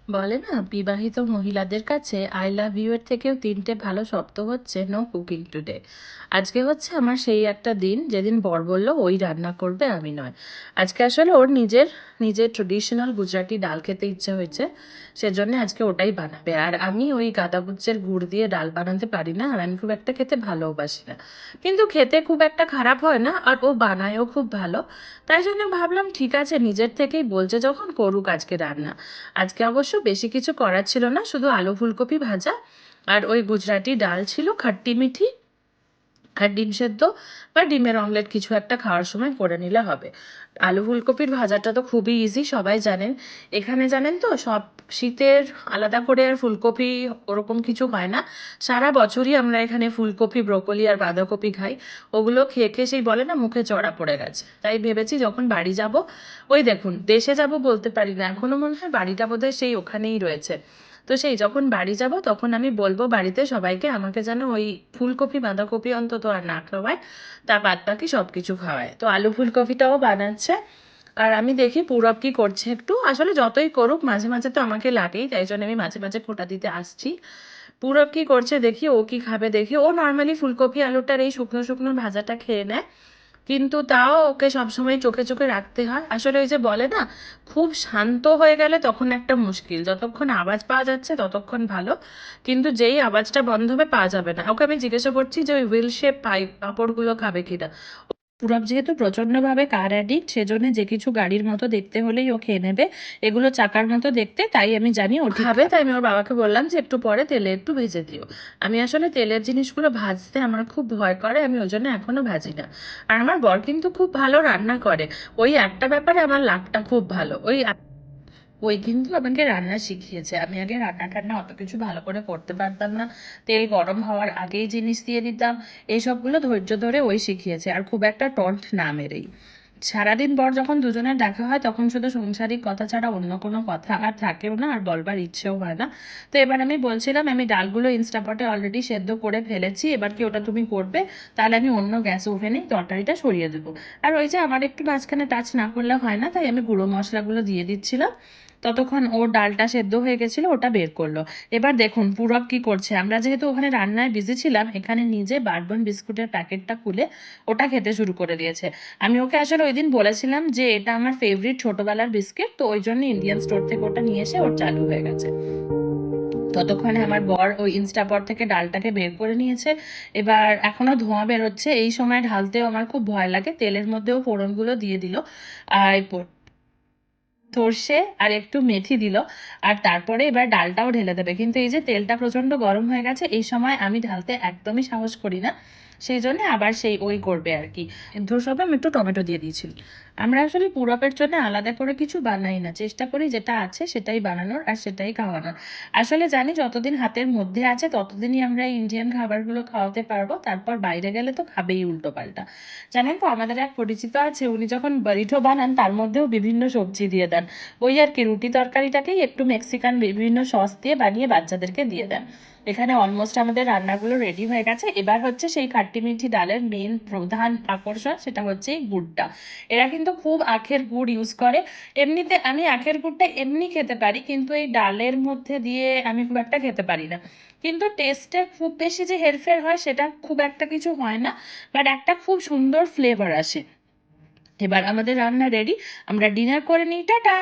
বলে না, বিবাহিত মহিলাদের কাছে আই লাভ ইউ এর থেকেও তিনটে ভালো শব্দ হচ্ছে নো কুকিং টুডে। আজকে হচ্ছে আমার সেই একটা দিন যেদিন বর বলল ওই রান্না করবে, আমি নয়। আজকে আসলে ওর নিজের নিজের ট্রেডিশনাল গুজরাটি ডাল খেতে ইচ্ছে হয়েছে, সেজন্য আজকে ওটাই বানাবে। আর আমি ওই গাঁদাগুচ্ছের গুড় দিয়ে ডাল বানাতে পারি না, আর আমি খুব একটা খেতে ভালোবাসি না, কিন্তু খেতে খুব একটা খারাপ হয় না, আর ও বানায়ও খুব ভালো। তাই জন্য ভাবলাম ঠিক আছে, নিজের থেকেই বলছে যখন, করুক আজকে রান্না। আজকে অবশ্য বেশি কিছু করার ছিল না, শুধু আলু ফুলকপি ভাজা আর ওই গুজরাটি ডাল ছিল, খাট্টি মিঠি, আর ডিম সেদ্ধ বা ডিমের অমলেট কিছু একটা খাওয়ার সময় করে নিলে হবে। আলু ফুলকপির ভাজাটা তো খুবই ইজি, সবাই জানেন। এখানে জানেন তো, সব শীতের আলাদা করে আর ফুলকপি ওরকম কিছু হয় না। সারা বছরই আমরা এখানে ফুলকপি, ব্রোকলি আর বাঁধাকপি খাই। ওগুলো খেয়ে খেয়ে সেই বলে না, মুখে চড়া পড়ে গেছে। তাই ভেবেছি যখন বাড়ি যাব, ওই দেখুন দেশে যাব বলতে পারি না, এখনো মনে হয় বাড়িটা বোধহয় সেই ওখানেই রয়েছে। তো সেই যখন বাড়ি যাব তখন আমি বলবো বাড়িতে সবাইকে আমাকে যেন ওই ফুলকপি বাঁধাকপি অন্তত আর না খাওয়ায়, তা বাদ বাকি সব কিছু খাওয়ায়। তো আলু ফুলকপিটাও বানাচ্ছে। আর আমি দেখি পূরব কি করছে একটু, আসলে যতই করুক মাঝে মাঝে তো আমাকে লাগেই, তাই জন্য আমি মাঝে মাঝে ফোঁটা দিতে আসছি। পূরব কি করছে দেখি, ও কি খাবে দেখি। ও নর্মালি ফুলকপি আলুটার এই শুকনো শুকনো ভাজাটা খেয়ে নেয়, কিন্তু তাও ওকে সবসময় চোখে চোখে রাখতে হয়। আসলে ওই যে বলে না, খুব শান্ত হয়ে গেলে তখন একটা মুশকিল, যতক্ষণ আওয়াজ পাওয়া যাচ্ছে ততক্ষণ ভালো, কিন্তু যেই আওয়াজটা বন্ধ হবে পাওয়া যাবে না। ওকে আমি জিজ্ঞাসা করছি যে ওই হুইল শেপ পাঁপড়গুলো খাবে কিনা। পুরব যেহেতু প্রচন্ডভাবে কার অ্যাডিক্ট, সেজন্য যে কিছু গাড়ির মতো দেখতে হলেই ও খেয়ে নেবে। এগুলো চাকার মতো দেখতে, তাই আমি জানি ও খাবে। তাই আমি ওর বাবাকে বললাম যে একটু পরে তেলে একটু ভেজে দিও। আমি আসলে তেলের জিনিসগুলো ভাজতে আমার খুব ভয় করে, আমি ওই জন্য এখনো ভাজি না। আর আমার বর কিন্তু খুব ভালো রান্না করে। ওই একটা ব্যাপারে আমার লাকটা খুব ভালো, ওই কিন্তু আমাকে রান্না শিখিয়েছে। আমি আগে রান্না টান্না অত কিছু ভালো করে করতে পারতাম না, তেল গরম হওয়ার আগেই জিনিস দিয়ে দিতাম, এইসবগুলো ধৈর্য ধরে ওই শিখিয়েছে, আর খুব একটা টন্ট না মেরেই। সারাদিন পর যখন দুজনের দেখা হয় তখন শুধু সংসারিক কথা ছাড়া অন্য কোনো কথা আর থাকেও না, আর বলবার ইচ্ছেও হয় না। তো এবার আমি বলছিলাম, আমি ডালগুলো ইনস্টাপটে অলরেডি সেদ্ধ করে ফেলেছি, এবার কি ওটা তুমি করবে? তাহলে আমি অন্য গ্যাস ওভেনেই তরকারিটা সরিয়ে দেবো। আর ওই যে আমার একটু মাঝখানে টাচ না করলে হয় না, তাই আমি গুঁড়ো মশলাগুলো দিয়ে দিচ্ছিলাম। ততক্ষণ ওর ডালটা সেদ্ধ হয়ে গেছিলো, ওটা বের করলো। এবার দেখুন পূরব কি করছে। আমরা যেহেতু ওখানে রান্নায় বিজি ছিলাম, এখানে নিজে বারবন বিস্কুটের প্যাকেটটা খুলে ওটা খেতে শুরু করে দিয়েছে। আমি ওকে আসলে ওই দিন বলেছিলাম যে এটা আমার ফেভারিট ছোটবেলার বিস্কিট, তো ওই জন্য ইন্ডিয়ান স্টোর থেকে ওটা নিয়ে এসে ওর চালু হয়ে গেছে। ততক্ষণে আমার বর ওই ইনস্টাপট থেকে ডালটাকে বের করে নিয়েছে। এবার এখনো ধোঁয়া বেরোচ্ছে, এই সময় ঢালতেও আমার খুব ভয় লাগে। তেলের মধ্যেও ফোড়নগুলো দিয়ে দিল, আর সর্ষে আর একটু মেথি দিল, আর তারপরে এবার ডালটাও ঢেলে দেবে। কিন্তু এই যে তেলটা প্রচন্ড গরম হয়ে গেছে, এই সময় আমি ঢালতে একদমই সাহস করি না, সেই জন্য আবার সেই ওই করবে আর কি। ধূসবে আমি একটু টমেটো দিয়ে দিয়েছি। আমরা আসলে পুরপের জন্য আলাদা করে কিছু বানাই না, চেষ্টা করি যেটা আছে সেটাই বানানোর আর সেটাই খাওয়ানোর। আসলে জানি যতদিন হাতের মধ্যে আছে ততদিনই আমরা ইন্ডিয়ান খাবারগুলো খাওয়াতে পারবো, তারপর বাইরে গেলে তো খাবেই উল্টো পাল্টা। জানেন তো, আমাদের এক পরিচিত আছে, উনি যখন বারিটো বানান তার মধ্যেও বিভিন্ন সবজি দিয়ে দেন। ওই আর কি, রুটি তরকারিটাকেই একটু মেক্সিকান বিভিন্ন সস দিয়ে বানিয়ে বাচ্চাদেরকে দিয়ে দেন। এখানে অলমোস্ট আমাদের রান্নাগুলো রেডি হয়ে গেছে। এবার হচ্ছে সেই খাট্টি মিঠি ডালের মেন প্রধান আকর্ষণ, সেটা হচ্ছে এই গুড়টা। এরা কিন্তু খুব আখের গুড় ইউজ করে। এমনিতে আমি আখের গুড়টা এমনি খেতে পারি, কিন্তু এই ডালের মধ্যে দিয়ে আমি খুব একটা খেতে পারি না। কিন্তু টেস্টে খুব বেশি যে হেরফের হয় সেটা খুব একটা কিছু হয় না, বাট একটা খুব সুন্দর ফ্লেভার আসে। এবার আমাদের রান্না রেডি, আমরা ডিনার করে নিই, টাটা।